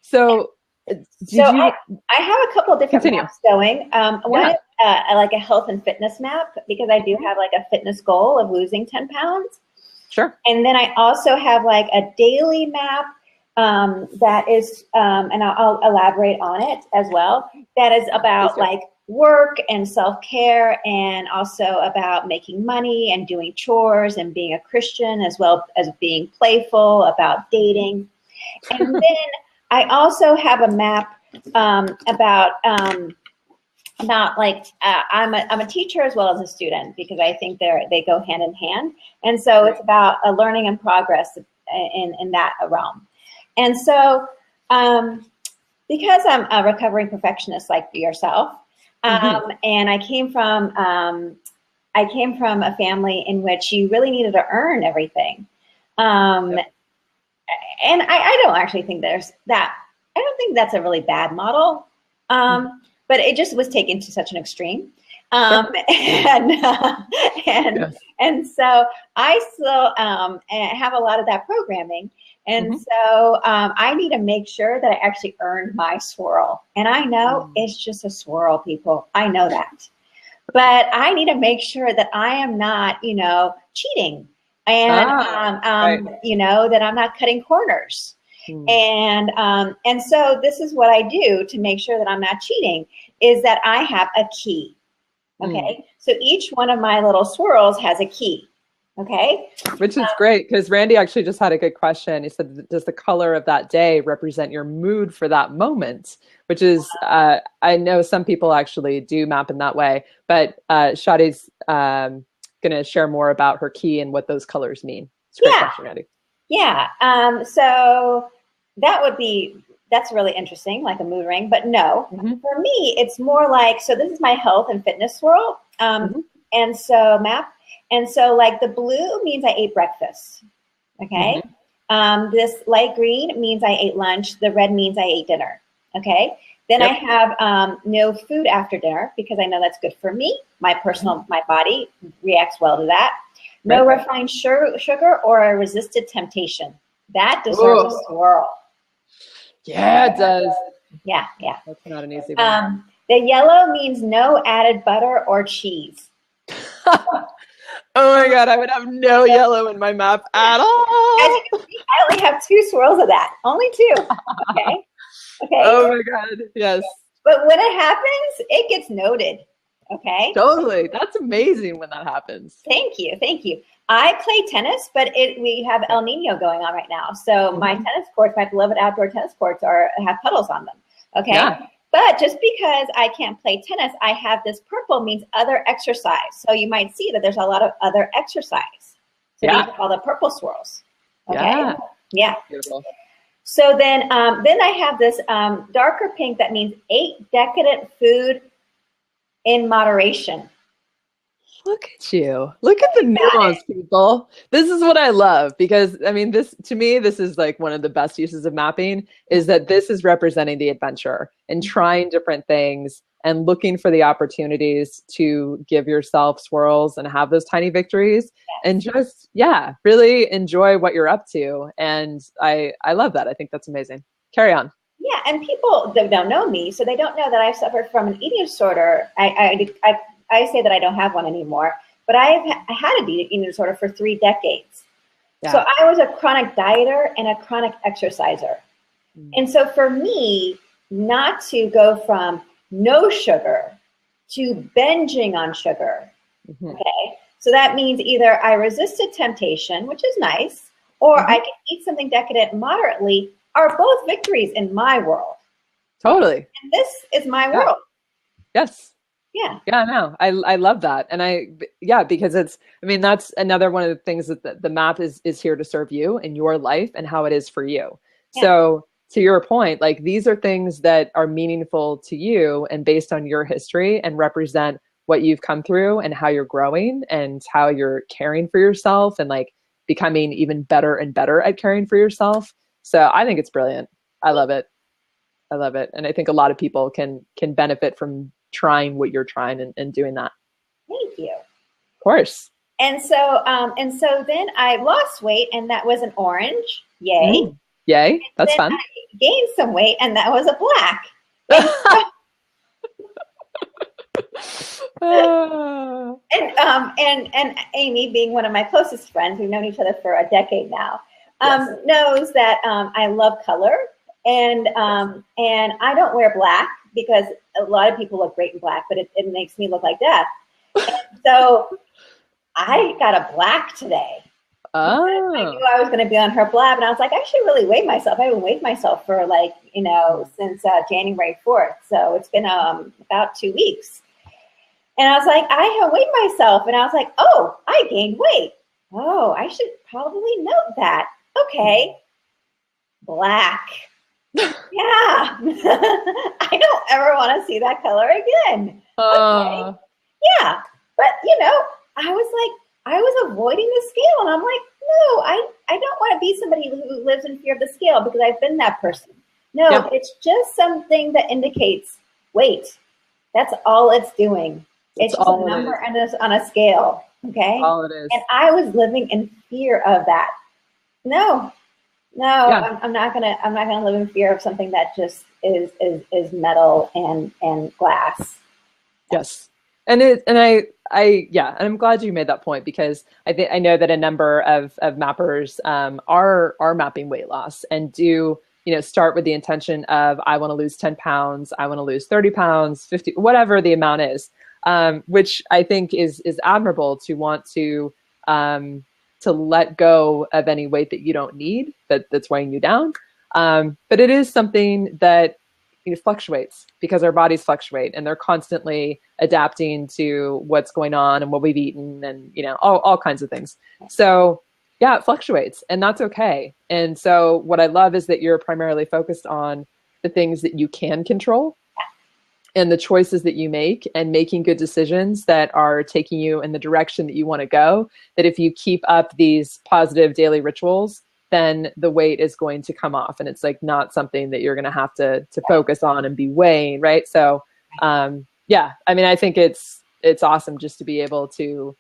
So, I have a couple of different maps going. One, I like a health and fitness map because I do have a fitness goal of losing 10 pounds. Sure. And then I also have a daily map that is, and I'll elaborate on it as well, that is about like work and self-care, and also about making money and doing chores and being a Christian, as well as being playful, about dating. And then I also have a map about like I'm a teacher as well as a student, because I think they go hand in hand. And so it's about a learning and progress in that realm. And so because I'm a recovering perfectionist like yourself, and I came from a family in which you really needed to earn everything. And I don't actually think there's that. I don't think that's a really bad model. But it just was taken to such an extreme. And so I still have a lot of that programming. And so I need to make sure that I actually earn my swirl. And I know it's just a swirl, people. I know that. But I need to make sure that I am not, cheating. And, that I'm not cutting corners. And so this is what I do to make sure that I'm not cheating, is that I have a key. Okay. So each one of my little swirls has a key. Okay. Which is great, because Randy actually just had a good question. He said, does the color of that day represent your mood for that moment? Which is, I know some people actually do map in that way, but Shadee's going to share more about her key and what those colors mean. It's a great question, Randy. Yeah. So that's really interesting, like a mood ring, but no, for me, it's more like, so this is my health and fitness swirl. And so map. And so like the blue means I ate breakfast. Okay. This light green means I ate lunch. The red means I ate dinner. Okay. Then I have no food after dinner, because I know that's good for me. My body reacts well to that. No refined sugar or a resisted temptation. That deserves a swirl. Yeah, it does. Yeah. That's not an easy one. The yellow means no added butter or cheese. Oh my God, I would have no yellow in my map at all. As you can see, I only have 2 swirls of that. Only 2. Okay. Oh my God, yes. But when it happens, it gets noted. Okay. Totally. That's amazing when that happens. Thank you. I play tennis, but we have El Nino going on right now. So my tennis courts, my beloved outdoor tennis courts, have puddles on them. Okay. Yeah. But just because I can't play tennis, I have this purple means other exercise. So you might see that there's a lot of other exercise. So these are all the purple swirls. Okay. Yeah. Beautiful. So then I have this darker pink that means 8 decadent food in moderation. Look at you. Look at the nuance, people. This is what I love, because I mean, this is like one of the best uses of mapping, is that this is representing the adventure and trying different things and looking for the opportunities to give yourself swirls and have those tiny victories and just, really enjoy what you're up to. And I love that. I think that's amazing. Carry on. Yeah. And people that don't know me, so they don't know that I've suffered from an eating disorder. I say that I don't have one anymore, but I had an eating disorder for 3 decades. Yeah. So I was a chronic dieter and a chronic exerciser. And so for me, not to go from no sugar to binging on sugar, okay? So that means either I resisted temptation, which is nice, or I can eat something decadent moderately, are both victories in my world. Totally. And this is my world. Yes. Yeah. Yeah, no, I love that. And because that's another one of the things that the map is here to serve you in your life and how it is for you. Yeah. So to your point, like, these are things that are meaningful to you and based on your history and represent what you've come through and how you're growing and how you're caring for yourself and like becoming even better and better at caring for yourself. So I think it's brilliant. I love it. And I think a lot of people can benefit from trying what you're trying and doing that. Thank you. Of course. And so then I lost weight, and that was an orange. Yay. Yay. That's fun. I gained some weight, and that was a black. And Amy, being one of my closest friends, we've known each other for a decade now. knows that I love color, and I don't wear black because a lot of people look great in black, but it makes me look like death. And so I got a black today. Oh. I knew I was going to be on her blab, and I was like, I should really weigh myself. I haven't weighed myself for since January 4th. So it's been about 2 weeks. And I was like, I have weighed myself. And I was like, oh, I gained weight. Oh, I should probably note that. Okay. Black. Yeah. I don't ever want to see that color again. Okay. Yeah. But, I was avoiding the scale, and I'm like, no, I don't want to be somebody who lives in fear of the scale because I've been that person. No, yeah. It's just something that indicates weight. That's all it's doing. It's just a number and it's on a scale. Okay. All it is. And I was living in fear of that. No, yeah. I'm not gonna live in fear of something that just is metal and glass. Yes. And I'm glad you made that point, because I know that a number of mappers are mapping weight loss and do, start with the intention of, I want to lose 10 pounds, I want to lose 30 pounds, 50, whatever the amount is, which I think is admirable, to want to let go of any weight that you don't need, that's weighing you down. But it is something that fluctuates, because our bodies fluctuate and they're constantly adapting to what's going on and what we've eaten and, all kinds of things. So yeah, it fluctuates, and that's okay. And so what I love is that you're primarily focused on the things that you can control and the choices that you make, and making good decisions that are taking you in the direction that you want to go. That if you keep up these positive daily rituals, then the weight is going to come off, and it's like not something that you're going to have to focus on and be weighing, right? So, yeah, I mean, I think it's awesome just to be able to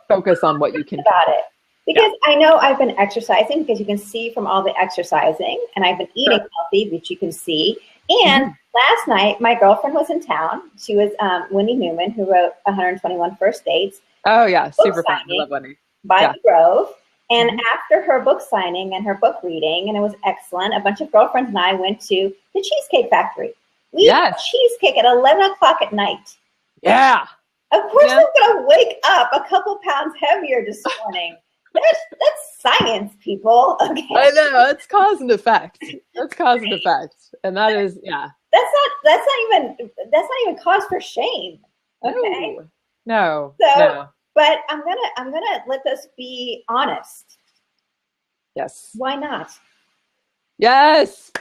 focus on what you can about it. Because I know I've been exercising, because you can see from all the exercising, and I've been eating healthy, which you can see. And last night, my girlfriend was in town. She was Wendy Newman, who wrote 121 First Dates. Oh yeah, super fun. I love Wendy. By the Grove. And after her book signing and her book reading, and it was excellent, a bunch of girlfriends and I went to the Cheesecake Factory. We had cheesecake at 11 o'clock at night. Yeah. Of course, I'm going to wake up a couple pounds heavier this morning. That's science, people. Okay. I know, it's cause and effect. That's cause and effect, and that is That's not even cause for shame. Okay. No. But I'm gonna let this be honest. Yes. Why not? Yes.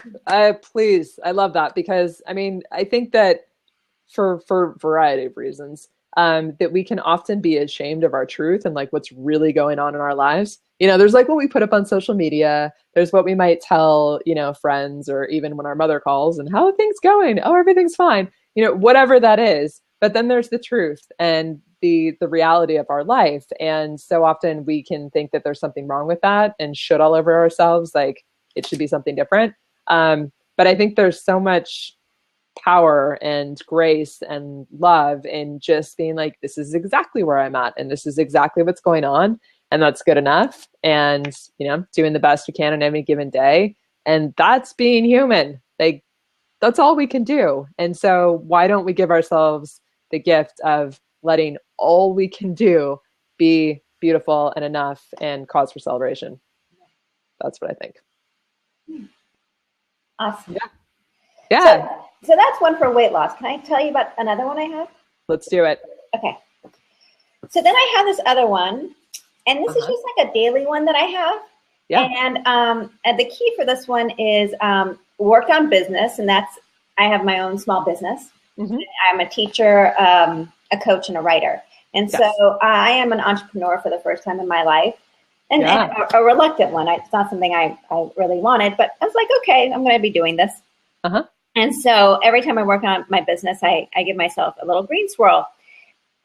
Please. I love that, because I mean, I think that for a variety of reasons, that we can often be ashamed of our truth and like what's really going on in our lives. There's like what we put up on social media. There's what we might tell, friends, or even when our mother calls and how are things going? Oh, everything's fine. Whatever that is. But then there's the truth and the reality of our life. And so often we can think that there's something wrong with that and should all over ourselves. Like it should be something different. But I think there's so much power and grace and love in just being like, this is exactly where I'm at, and this is exactly what's going on, and that's good enough. And, doing the best we can on any given day. And that's being human. Like, that's all we can do. And so why don't we give ourselves the gift of letting all we can do be beautiful and enough and cause for celebration? That's what I think. Awesome. Yeah. So that's one for weight loss. Can I tell you about another one I have? Let's do it. Okay. So then I have this other one, and this is just like a daily one that I have. Yeah. And the key for this one is worked on business, and I have my own small business. Mm-hmm. I'm a teacher, a coach, and a writer. And so I am an entrepreneur for the first time in my life, and a reluctant one. It's not something I really wanted, but I was like, okay, I'm going to be doing this. Uh-huh. And so every time I work on my business, I give myself a little green swirl.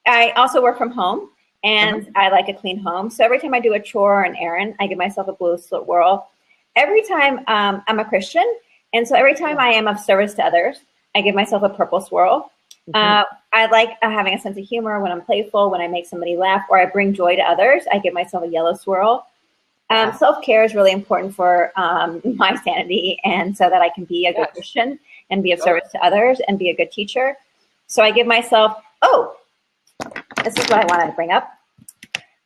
I also work from home, and I like a clean home. So every time I do a chore or an errand, I give myself a blue swirl. Every time I'm a Christian, and so every time I am of service to others, I give myself a purple swirl. I like having a sense of humor when I'm playful, when I make somebody laugh, or I bring joy to others. I give myself a yellow swirl. Self-care is really important for my sanity, and so that I can be a good Christian and be of service to others and be a good teacher. So I give myself, this is what I wanted to bring up.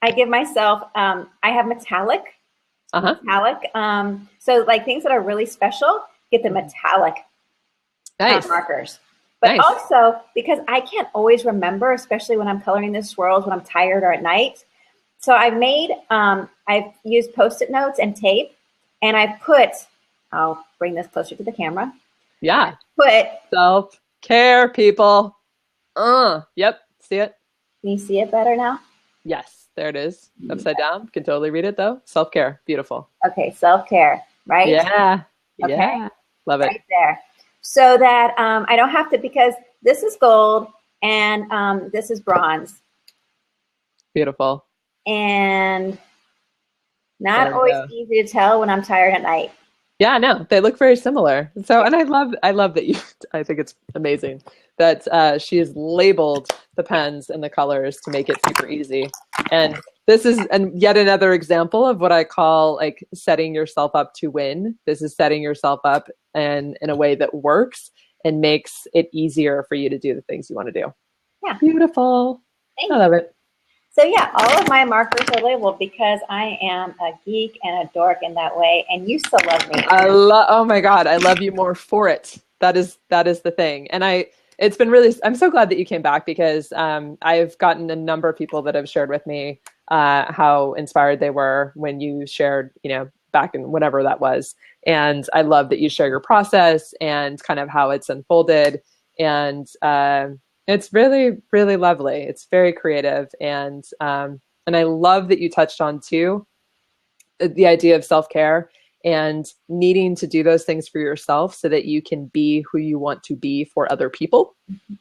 I give myself, I have metallic. So like things that are really special, get the metallic markers. But also, because I can't always remember, especially when I'm coloring the swirls, when I'm tired or at night. So I've used Post-it notes and tape, and I'll bring this closer to the camera. Yeah. Self-care, people. Yep. See it? Can you see it better now? Yes, there it is. Upside down. Can totally read it though. Self-care. Beautiful. Okay, self-care, right? Yeah. Okay. Yeah. Love it. Right there. So that I don't have to, because this is gold and this is bronze. Beautiful. And not always easy to tell when I'm tired at night. Yeah, no, they look very similar. So, and I love that I think it's amazing that she has labeled the pens and the colors to make it super easy. And this is yet another example of what I call like setting yourself up to win. This is setting yourself up in a way that works and makes it easier for you to do the things you want to do. Yeah. Beautiful. I love it. So yeah, all of my markers are labeled because I am a geek and a dork in that way, and you still love me. Oh my God, I love you more for it. That is the thing. And I'm so glad that you came back, because I've gotten a number of people that have shared with me how inspired they were when you shared, back in whatever that was. And I love that you share your process and kind of how it's unfolded. And it's really, really lovely. It's very creative. And I love that you touched on too, the idea of self-care and needing to do those things for yourself so that you can be who you want to be for other people.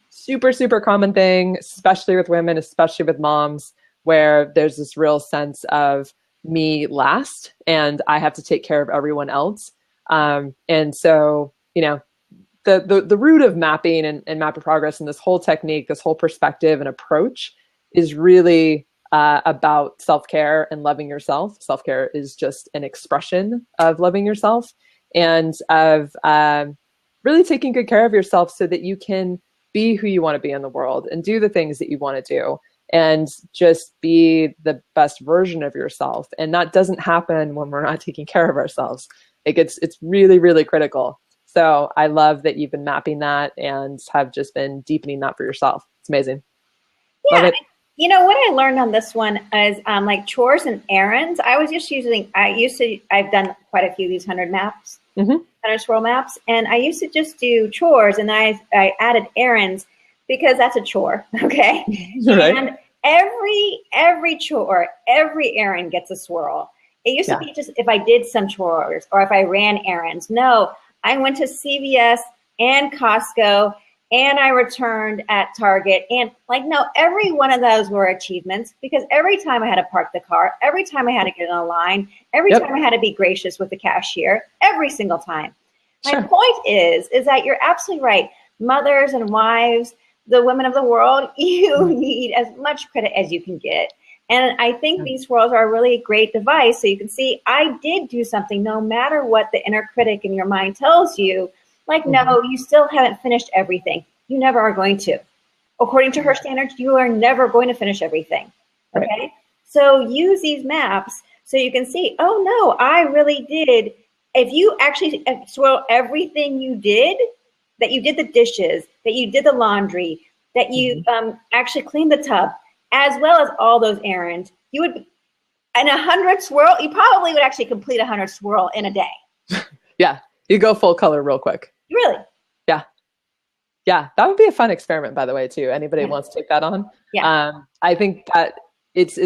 Super, super common thing, especially with women, especially with moms, where there's this real sense of me last and I have to take care of everyone else. And so, the root of mapping and map of progress and this whole technique, this whole perspective and approach is really about self-care and loving yourself. Self-care is just an expression of loving yourself and of really taking good care of yourself so that you can be who you want to be in the world and do the things that you want to do and just be the best version of yourself. And that doesn't happen when we're not taking care of ourselves. It's really, really critical. So I love that you've been mapping that and have just been deepening that for yourself. It's amazing. Yeah. Love it. What I learned on this one is like chores and errands. I've done quite a few of these 100 maps, 100 swirl maps. And I used to just do chores, and I added errands because that's a chore. Okay. Right. And every chore, every errand gets a swirl. It used to be just if I did some chores or if I ran errands. No, I went to CVS and Costco, and I returned at Target. And every one of those were achievements, because every time I had to park the car, every time I had to get in a line, every time I had to be gracious with the cashier, every single time. My point is that you're absolutely right. Mothers and wives, the women of the world, you need as much credit as you can get. And I think these swirls are a really great device. So you can see I did do something, no matter what the inner critic in your mind tells you. No, you still haven't finished everything. You never are going to. According to her standards, you are never going to finish everything. Okay? Right. So use these maps so you can see, oh no, I really did. If you actually swirl everything you did, that you did the dishes, that you did the laundry, that you actually cleaned the tub, as well as all those errands, you would, in 100 swirl, you probably would actually complete 100 swirl in a day. Yeah, you go full color real quick. Really? Yeah. Yeah, that would be a fun experiment, by the way, too. Anybody wants to take that on? Yeah. I think that it's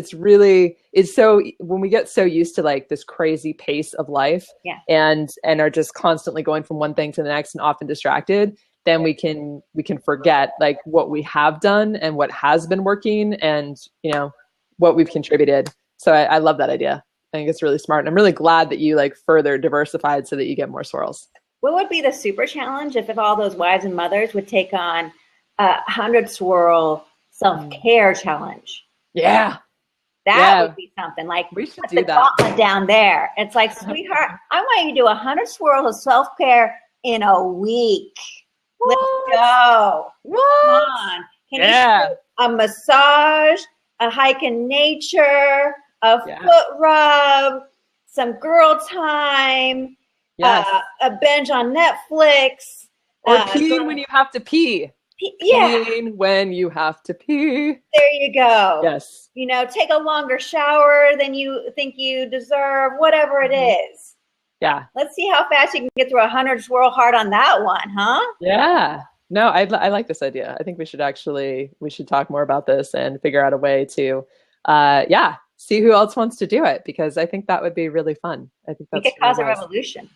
so, when we get so used to this crazy pace of life and are just constantly going from one thing to the next and often distracted, then we can forget what we have done and what has been working and, what we've contributed. So I love that idea. I think it's really smart. And I'm really glad that you further diversified so that you get more swirls. What would be the super challenge if all those wives and mothers would take on 100 swirl self-care challenge? Yeah. That would be something. Like, we should put do the that. gauntlet down there. It's like, sweetheart, I want you to do 100 swirls of self-care in a week. What? Let's go. What? Come on. Can you do a massage, a hike in nature, a foot rub, some girl time, a binge on Netflix. Or peeing when you have to pee. Peeing when you have to pee. There you go. Yes. You know, take a longer shower than you think you deserve, whatever it is. Yeah. Let's see how fast you can get through 100 swirl hard on that one, huh? Yeah. No, I like this idea. I think we should talk more about this and figure out a way to, see who else wants to do it, because I think that would be really fun. I think that's we could cause a revolution.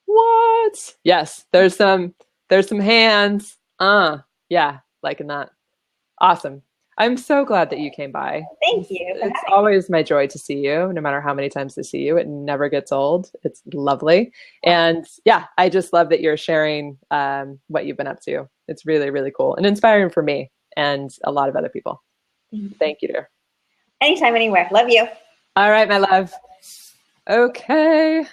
What? Yes. There's some hands. Yeah, liking that. Awesome. I'm so glad that you came by. Thank you. It's always my joy to see you, no matter how many times I see you. It never gets old. It's lovely. And yeah, I just love that you're sharing what you've been up to. It's really, really cool and inspiring for me and a lot of other people. Thank you, dear. Anytime, anywhere. Love you. All right, my love. Okay.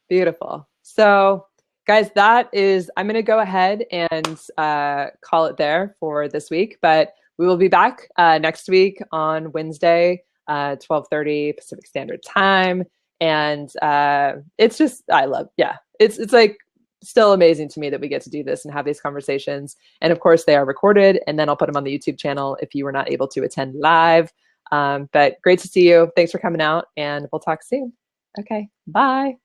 Beautiful. So, guys, I'm going to go ahead and call it there for this week, but we will be back next week on Wednesday, 12:30 Pacific Standard Time. And it's like still amazing to me that we get to do this and have these conversations. And of course, they are recorded, and then I'll put them on the YouTube channel if you were not able to attend live. But great to see you. Thanks for coming out, and we'll talk soon. Okay, bye.